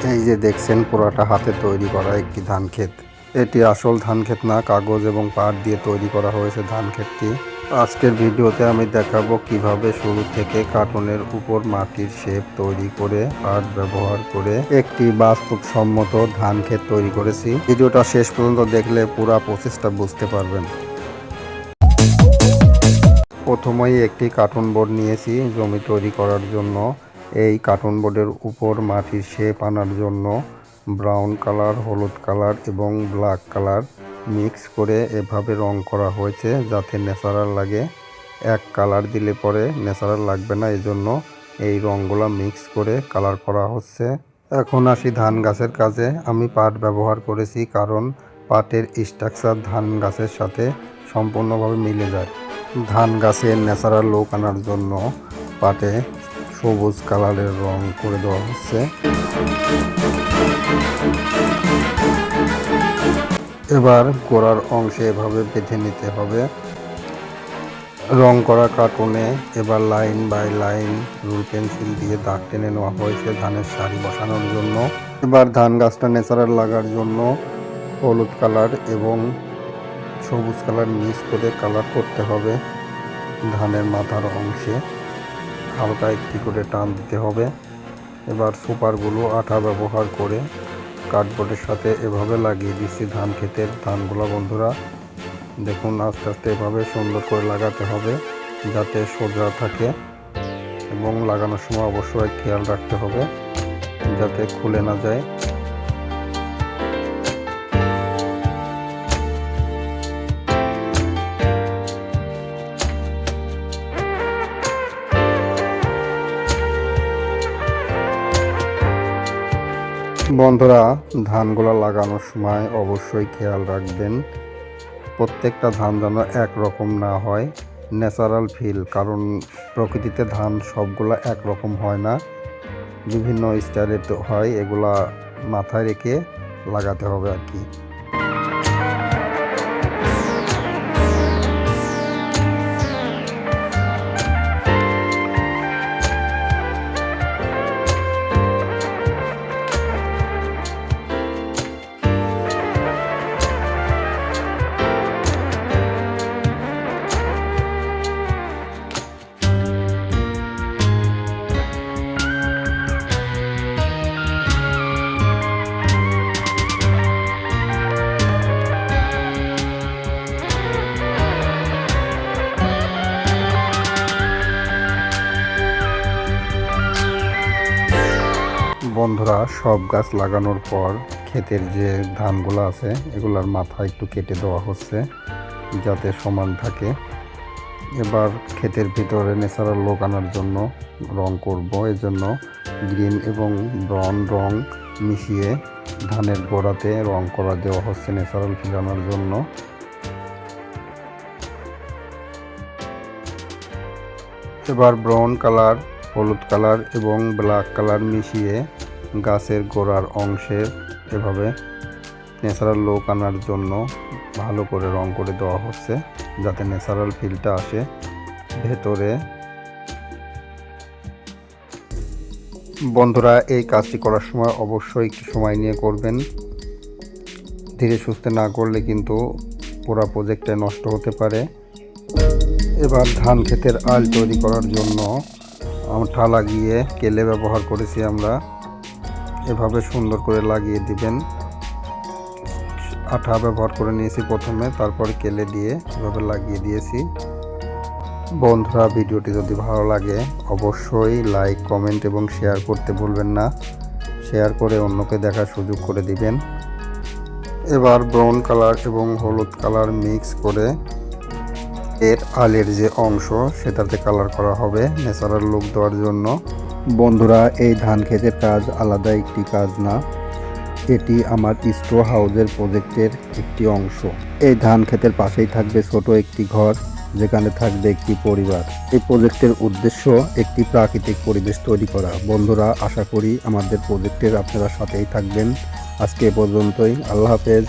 এই যে দেখছেন পুরাটা হাতে তৈরি করা একটি ধান ক্ষেত। এটি আসল ধান ক্ষেত না, কাগজ এবং পাট দিয়ে তৈরি করা হয়েছে ধান ক্ষেতটি। আজকের ভিডিওতে আমি দেখাবো কিভাবে শুরু থেকে কার্টুনের উপর মাটির শেপ তৈরি করে পাট ব্যবহার করে একটি বাস্তবসম্মত ধান ক্ষেত তৈরি করেছি। ভিডিওটা শেষ পর্যন্ত দেখলে পুরো প্রসেসটা বুঝতে পারবেন। প্রথমেই একটি কার্টুন বোর্ড নিয়েছি জমি তৈরি করার জন্য। এই কার্টুন বোর্ডের উপর মাটির শেপ আনার জন্য ব্রাউন কালার, হলুদ কালার এবং ব্ল্যাক কালার মিক্স করে এভাবে রং করা হয়েছে যাতে ন্যাচারাল লাগে। এক কালার দিলে পরে ন্যাচারাল লাগবে না, এজন্য এই রঙগুলো মিক্স করে কালার করা হচ্ছে। এখন আসি ধান গাছের কাজে। আমি পাট ব্যবহার করেছি কারণ পাটের স্ট্রাকচার ধান গাছের সাথে সম্পূর্ণভাবে মিলে যায়। ধান গাছের ন্যাচারাল লুক আনার জন্য পাটে সবুজ কালারের রং করে দেওয়া হচ্ছে। এবার গোড়ার অংশে এভাবে বেঁধে নিতে হবে। রং করা কার্টুনে এবার line by line rule pencil দিয়ে দাগ টেনে নেওয়া হয়েছে ধানের সারি বসানোর জন্য। এবার ধান গাছটা ন্যাচারাল লাগার জন্য হলুদ কালার এবং সবুজ কালার মিক্স করে কালার করতে হবে। ধানের মাথার অংশে হালকা একটি করে টান দিতে হবে। এবার সুপারগুলো আঠা ব্যবহার করে কার্ডবোর্ডের সাথে এভাবে লাগিয়ে দিচ্ছি ধান ক্ষেতের ধানগুলো। বন্ধুরা দেখুন, আস্তে আস্তে এভাবে সুন্দর করে লাগাতে হবে যাতে সোজা থাকে এবং লাগানোর সময় অবশ্যই খেয়াল রাখতে হবে যাতে খুলে না যায়। বন্ধুরা ধানগুলো লাগানোর সময় অবশ্যই খেয়াল রাখবেন প্রত্যেকটা ধান যেন একরকম না হয়, ন্যাচারাল ফিল। কারণ প্রকৃতিতে ধান সবগুলা একরকম হয় না, বিভিন্ন স্টাইলের হয়। এগুলা মাথায় রেখে লাগাতে হবে আর কি। বন্ধুরা সব গাছ লাগানোর পর ক্ষেতের যে ধানগুলো আছে এগুলার মাথা একটু কেটে দেওয়া হচ্ছে যাতে সমান থাকে। এবার ক্ষেতের ভিতরে ন্যাচারাল লুক আনার জন্য রং করব। এজন্য গ্রিন এবং ব্রাউন রং মিশিয়ে ধানের গোড়াতে রং করা দেওয়া হচ্ছে ন্যাচারাল ফিল আনার জন্য। এবার ব্রাউন কালার, হলুদ কালার এবং ব্ল্যাক কালার মিশিয়ে গাছের গোড়ার অংশে এভাবে ন্যাচারাল লুক আনার জন্য ভালো করে রং করে দেওয়া হচ্ছে যাতে ন্যাচারাল ফিলটা আসে ভেতরে। বন্ধুরা এই কাজটি করার সময় অবশ্যই একটু সময় নিয়ে করবেন, ধীরে সুস্থে না করলে কিন্তু পুরো প্রজেক্টটা নষ্ট হতে পারে। এবার ধান ক্ষেতের আল তৈরি করার জন্য আঠা লাগিয়ে কেলে ব্যবহার করেছি আমরা। এভাবে সুন্দর করে লাগিয়ে দিবেন। আঠা ব্যবহার করে নিয়েছি প্রথমে, তারপর কেলে দিয়ে এভাবে লাগিয়ে দিয়েছি। বন্ধুরা ভিডিওটি যদি ভালো লাগে অবশ্যই লাইক, কমেন্ট এবং শেয়ার করতে ভুলবেন না। শেয়ার করে অন্যকে দেখার সুযোগ করে দিবেন। এবার ব্রাউন কালার এবং হলুদ কালার মিক্স করে এর আলের যে অংশ সেটাতে কালার করা হবে ন্যাচারাল লুক দেওয়ার জন্য। বন্ধুরা এই ধান ক্ষেতের কাজ আলাদা একটি কাজ না, এটি আমার স্ট্র হাউসের প্রজেক্টের একটি অংশ। এই ধান ক্ষেতের পাশেই থাকবে ছোট একটি ঘর যেখানে থাকবে একটি পরিবার। এই প্রজেক্টের উদ্দেশ্য একটি প্রাকৃতিক পরিবেশ তৈরি করা। বন্ধুরা আশা করি আমাদের প্রজেক্টের আপনারা সাথেই থাকবেন। আজকে এ পর্যন্তই। আল্লাহ হাফেজ।